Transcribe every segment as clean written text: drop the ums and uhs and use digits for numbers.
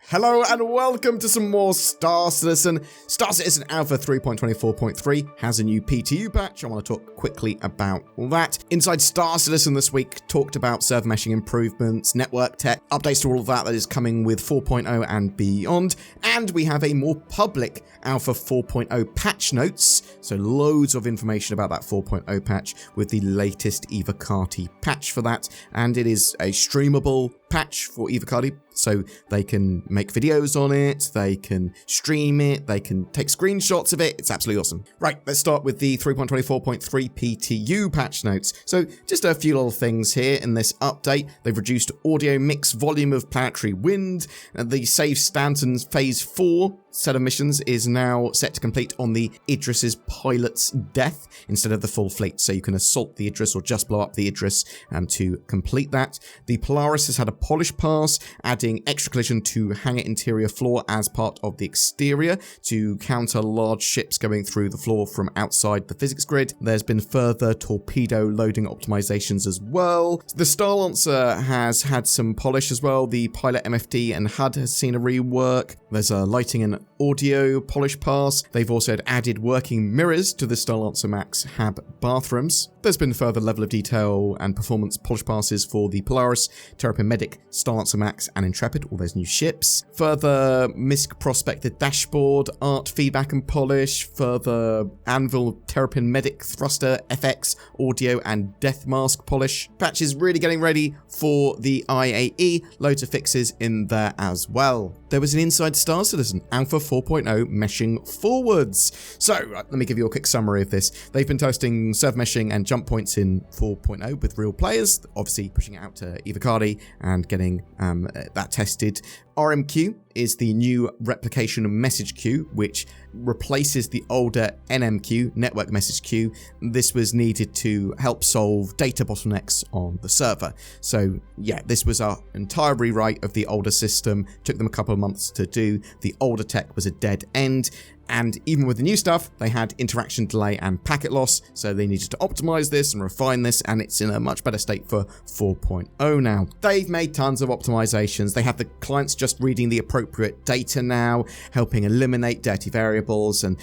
Hello and welcome to some more Star Citizen. Star Citizen Alpha 3.24.3 has a new PTU patch. I want to talk quickly about all that. Inside Star Citizen this week, talked about server meshing improvements, network tech, updates to all of that is coming with 4.0 and beyond. And we have a more public Alpha 4.0 patch notes. So loads of information about that 4.0 patch with the latest EVOCATI patch for that. And it is a streamable patch for EVOCATI, so they can make videos on it, they can stream it, they can take screenshots of it. It's absolutely awesome. Right, let's start with the 3.24.3 PTU patch notes. So just a few little things here in this update. They've reduced audio mix volume of planetary wind. The Save Stanton's Phase 4 set of missions is now set to complete on the Idris's pilot's death instead of the full fleet. So you can assault the Idris or just blow up the Idris to complete that. The Polaris has had a polish pass, adding extra collision to hangar interior floor as part of the exterior to counter large ships going through the floor from outside the physics grid. There's been further torpedo loading optimizations as well. The Star Lancer has had some polish as well. The pilot MFD and HUD has seen a rework. There's a lighting and audio polish pass. They've also added working mirrors to the Star Lancer Max HAB bathrooms. There's been further level of detail and performance polish passes for the Polaris, Terrapin Medic, Star Lancer Max and Intrepid, all those new ships. Further MISC prospected dashboard, art feedback and polish. Further Anvil, Terrapin Medic, Thruster, FX, audio and Death Mask polish. Patch is really getting ready for the IAE. Loads of fixes in there as well. There was an Inside Star Citizen Alpha 4.0 meshing forwards. So let me give you a quick summary of this. They've been testing server meshing and jump points in 4.0 with real players, obviously pushing it out to EVOCATI and getting that tested. RMQ is the new replication message queue, which replaces the older NMQ, network message queue. This was needed to help solve data bottlenecks on the server. So yeah, this was our entire rewrite of the older system. Took them a couple of months to do. The older tech was a dead end. And even with the new stuff, they had interaction delay and packet loss, so they needed to optimize this and refine this, and it's in a much better state for 4.0 now. They've made tons of optimizations. They have the clients just reading the appropriate data now, helping eliminate dirty variables, and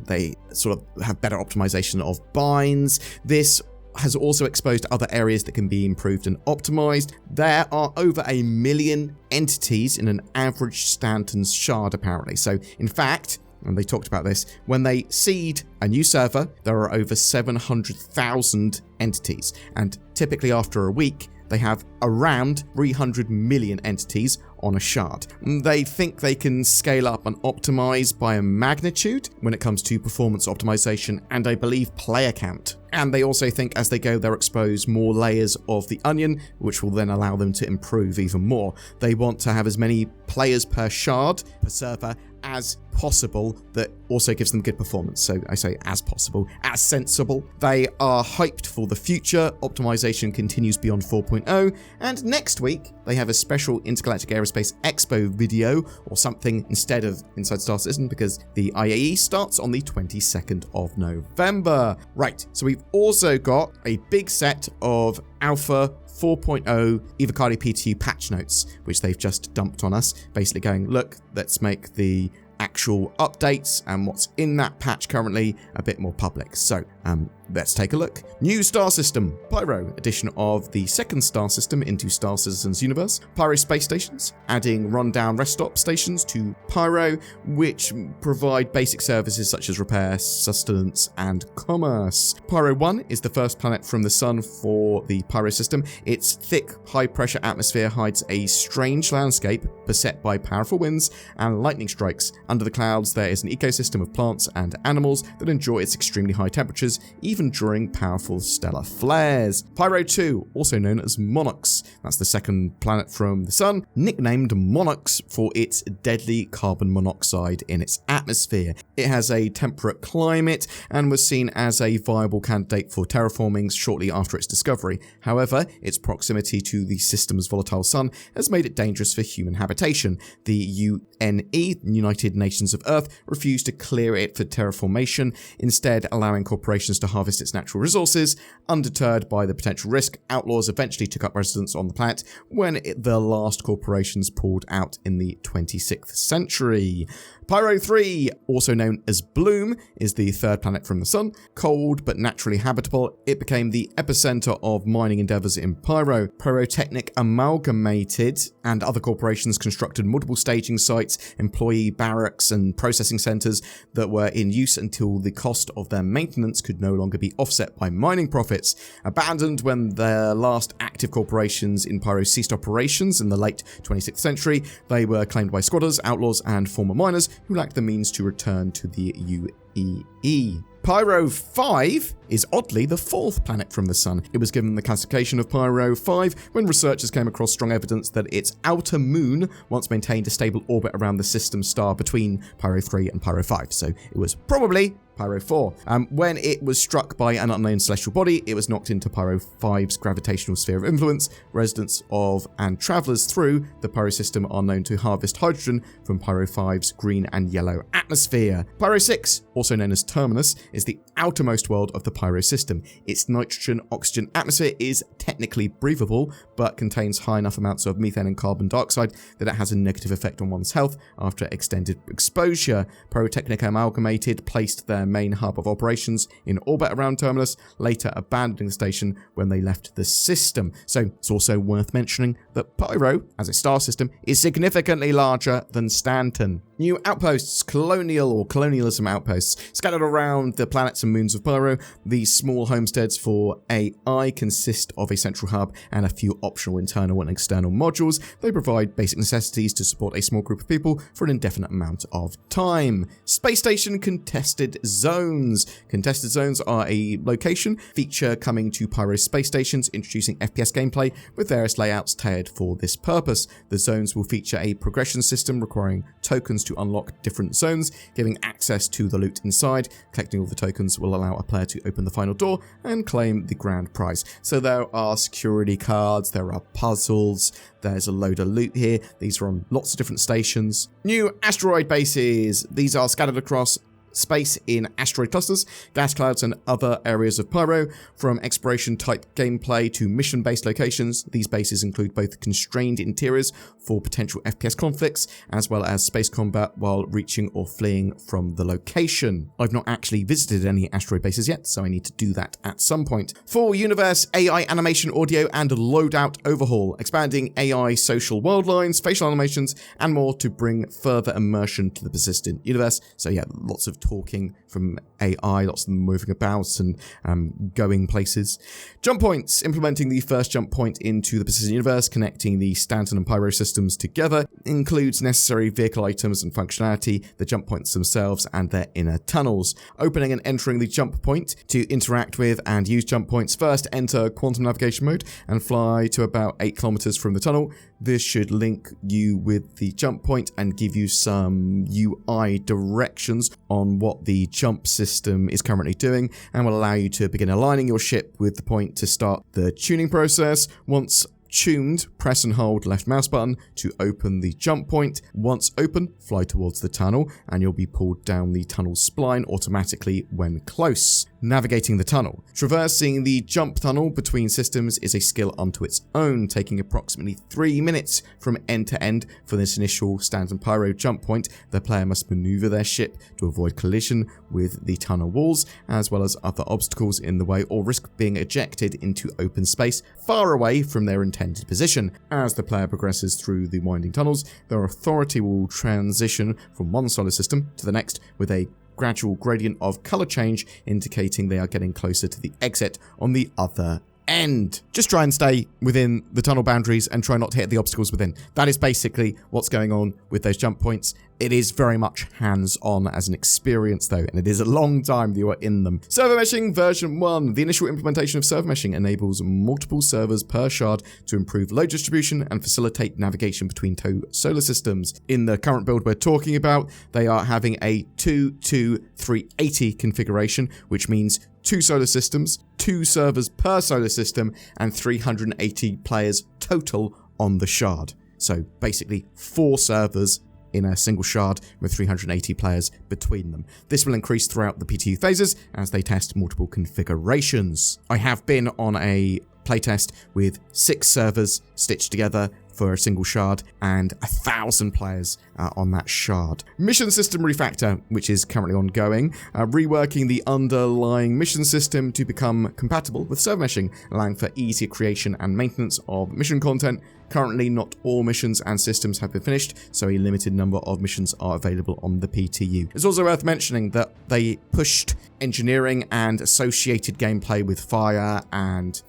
they sort of have better optimization of binds. This has also exposed other areas that can be improved and optimized. There are over 1 million entities in an average Stanton's shard, apparently. So, in fact, and they talked about this, when they seed a new server, there are over 700,000 entities. And typically after a week, they have around 300 million entities on a shard. They think they can scale up and optimize by a magnitude when it comes to performance optimization and I believe player count. And they also think as they go, they'll expose more layers of the onion, which will then allow them to improve even more. They want to have as many players per shard, per server, as possible that also gives them good performance. So I say as possible, as sensible. They are hyped for the future. Optimization continues beyond 4.0. And next week, they have a special Intergalactic Aerospace Expo video or something instead of Inside Star Citizen because the IAE starts on the 22nd of November. Right, so we've also got a big set of Alpha 4.0 EVOCATI PTU patch notes, which they've just dumped on us, basically going, look, let's make the actual updates and what's in that patch currently a bit more public. So let's take a look. New star system, Pyro, addition of the second star system into Star Citizen's universe. Pyro space stations, adding rundown rest stop stations to Pyro, which provide basic services such as repair, sustenance, and commerce. Pyro 1 is the first planet from the sun for the Pyro system. Its thick, high-pressure atmosphere hides a strange landscape beset by powerful winds and lightning strikes. Under the clouds, there is an ecosystem of plants and animals that enjoy its extremely high temperatures, even during powerful stellar flares. Pyro 2, also known as Monox, that's the second planet from the sun, nicknamed Monox for its deadly carbon monoxide in its atmosphere. It has a temperate climate and was seen as a viable candidate for terraforming shortly after its discovery. However, its proximity to the system's volatile sun has made it dangerous for human habitation. The UNE, United Nations of Earth, refused to clear it for terraformation, instead allowing corporations operations to harvest its natural resources. Undeterred by the potential risk, outlaws eventually took up residence on the planet when the last corporations pulled out in the 26th century. Pyro 3, also known as Bloom, is the third planet from the sun. Cold but naturally habitable, it became the epicenter of mining endeavors in Pyro. Pyrotechnic Amalgamated and other corporations constructed multiple staging sites, employee barracks, and processing centers that were in use until the cost of their maintenance could no longer be offset by mining profits. Abandoned when the last active corporations in Pyro ceased operations in the late 26th century, they were claimed by squatters, outlaws, and former miners who lacked the means to return to the UEE. Pyro 5 is oddly the fourth planet from the sun. It was given the classification of Pyro 5 when researchers came across strong evidence that its outer moon once maintained a stable orbit around the system star between Pyro 3 and Pyro 5, so it was probably Pyro 4. When it was struck by an unknown celestial body, it was knocked into Pyro 5's gravitational sphere of influence. Residents of and travelers through the Pyro system are known to harvest hydrogen from Pyro 5's green and yellow atmosphere. Pyro 6, also known as Terminus, is the outermost world of the Pyro system. Its nitrogen-oxygen atmosphere is technically breathable, but contains high enough amounts of methane and carbon dioxide that it has a negative effect on one's health after extended exposure. Pyrotechnic Amalgamated placed their main hub of operations in orbit around Terminus, later abandoning the station when they left the system. So it's also worth mentioning that Pyro, as a star system, is significantly larger than Stanton. New outposts, colonial or colonialism outposts, scattered around the planets and moons of Pyro. These small homesteads for AI consist of a central hub and a few optional internal and external modules. They provide basic necessities to support a small group of people for an indefinite amount of time. Space Station Contested Zones. Contested Zones are a location feature coming to Pyro space stations, introducing FPS gameplay with various layouts tailored for this purpose. The zones will feature a progression system requiring tokens to unlock different zones, giving access to the loot inside. Collecting all the tokens will allow a player to open the final door and claim the grand prize. So there are security cards, there are puzzles, there's a load of loot here. These are on lots of different stations. New asteroid bases. These are scattered across space in asteroid clusters, gas clouds, and other areas of Pyro. From exploration type gameplay to mission based locations, these bases include both constrained interiors for potential FPS conflicts, as well as space combat while reaching or fleeing from the location. I've not actually visited any asteroid bases yet, so I need to do that at some point. Full universe AI animation, audio, and loadout overhaul, expanding AI social world lines, facial animations, and more to bring further immersion to the persistent universe. So yeah, lots of talking from AI, lots of them moving about and going places. Jump points, implementing the first jump point into the persistent universe, connecting the Stanton and Pyro systems together, includes necessary vehicle items and functionality, the jump points themselves, and their inner tunnels. Opening and entering the jump point to interact with and use jump points. First, enter quantum navigation mode and fly to about 8 kilometers from the tunnel. This should link you with the jump point and give you some UI directions on what the jump system is currently doing, and will allow you to begin aligning your ship with the point to start the tuning process. Once tuned, press and hold left mouse button to open the jump point. Once open, fly towards the tunnel, and you'll be pulled down the tunnel spline automatically when close. Navigating the tunnel. Traversing the jump tunnel between systems is a skill unto its own, taking approximately 3 minutes from end to end. For this initial Stanton Pyro jump point, the player must maneuver their ship to avoid collision with the tunnel walls, as well as other obstacles in the way, or risk being ejected into open space far away from their intended position. As the player progresses through the winding tunnels, their authority will transition from one solar system to the next with a gradual gradient of color change, indicating they are getting closer to the exit on the other end. Just try and stay within the tunnel boundaries and try not to hit the obstacles within. That is basically what's going on with those jump points. It is very much hands-on as an experience though, and it is a long time that you are in them. Server meshing version 1. The initial implementation of server meshing enables multiple servers per shard to improve load distribution and facilitate navigation between two solar systems. In the current build we're talking about, they are having a 2-2-380 configuration, which means 2 solar systems, 2 servers per solar system, and 380 players total on the shard. So basically 4 servers in a single shard with 380 players between them. This will increase throughout the PTU phases as they test multiple configurations. I have been on a playtest with 6 servers stitched together for a single shard and 1,000 players on that shard. Mission system refactor, which is currently ongoing, reworking the underlying mission system to become compatible with server meshing, allowing for easier creation and maintenance of mission content. Currently, not all missions and systems have been finished, so a limited number of missions are available on the PTU. It's also worth mentioning that they pushed engineering and associated gameplay with fire and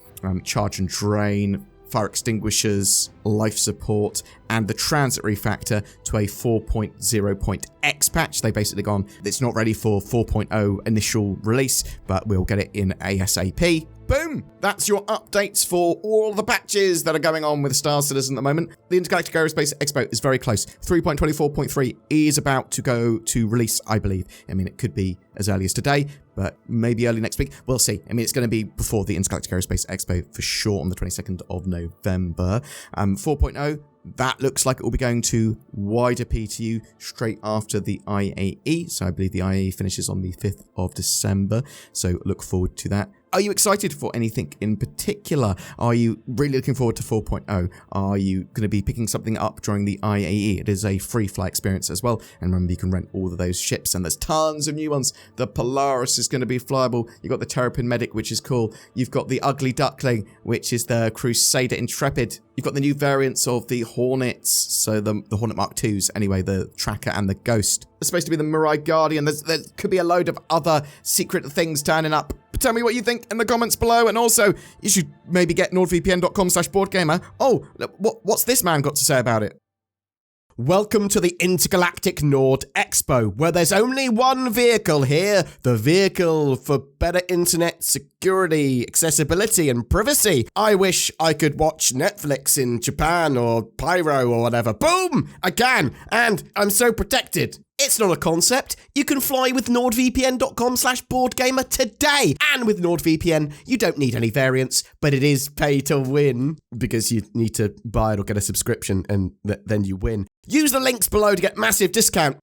charge and drain, fire extinguishers, life support, and the transit refactor to a 4.0.x patch. They basically gone, it's not ready for 4.0 initial release, but we'll get it in ASAP. Boom! That's your updates for all the patches that are going on with Star Citizen at the moment. The Intergalactic Aerospace Expo is very close. 3.24.3 is about to go to release, I believe. I mean, it could be as early as today, but maybe early next week. We'll see. I mean, it's going to be before the Intergalactic Aerospace Expo for sure on the 22nd of November. 4.0, that looks like it will be going to wider PTU straight after the IAE. So I believe the IAE finishes on the 5th of December. So look forward to that. Are you excited for anything in particular? Are you really looking forward to 4.0? Are you going to be picking something up during the IAE? It is a free fly experience as well. And remember, you can rent all of those ships, and there's tons of new ones. The Polaris is going to be flyable. You've got the Terrapin Medic, which is cool. You've got the Ugly Duckling, which is the Crusader Intrepid. You've got the new variants of the Hornets, so the Hornet Mark IIs, anyway, the Tracker and the Ghost. There's supposed to be the Mirai Guardian. There could be a load of other secret things turning up. But tell me what you think in the comments below, and also, you should maybe get nordvpn.com/BoredGamer. Oh, what's this man got to say about it? Welcome to the Intergalactic Nord Expo, where there's only one vehicle here, the vehicle for better internet security, accessibility, and privacy. I wish I could watch Netflix in Japan or Pyro or whatever. Boom! I can, and I'm so protected. It's not a concept. You can fly with nordvpn.com/BoredGamer today. And with NordVPN, you don't need any variants, but it is pay to win because you need to buy it or get a subscription, and then you win. Use the links below to get massive discount.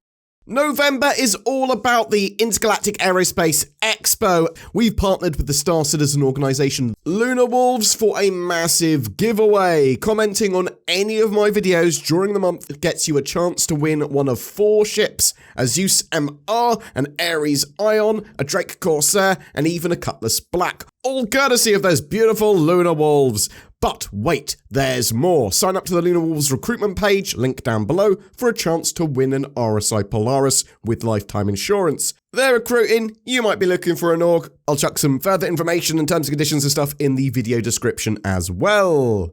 November is all about the Intergalactic Aerospace Expo. We've partnered with the Star Citizen organization Lunar Wolves for a massive giveaway. Commenting on any of my videos during the month gets you a chance to win one of 4 ships: a Zeus MR, an Ares Ion, a Drake Corsair, and even a Cutlass Black. All courtesy of those beautiful Lunar Wolves. But wait, there's more. Sign up to the Lunar Wolves recruitment page, link down below, for a chance to win an RSI Polaris with lifetime insurance. They're recruiting. You might be looking for an org. I'll chuck some further information and terms and conditions and stuff in the video description as well.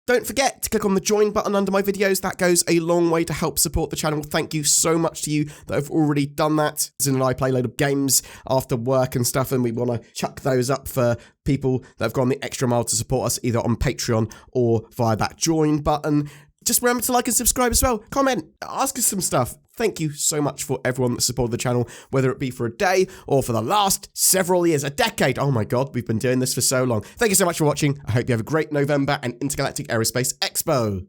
Don't forget to click on the join button under my videos. That goes a long way to help support the channel. Thank you so much to you that have already done that. Zin and I play a load of games after work and stuff, and we want to chuck those up for people that have gone the extra mile to support us either on Patreon or via that join button. Just remember to like and subscribe as well. Comment, ask us some stuff. Thank you so much for everyone that supported the channel, whether it be for a day or for the last several years, a decade. Oh my God, we've been doing this for so long. Thank you so much for watching. I hope you have a great November and Intergalactic Aerospace Expo.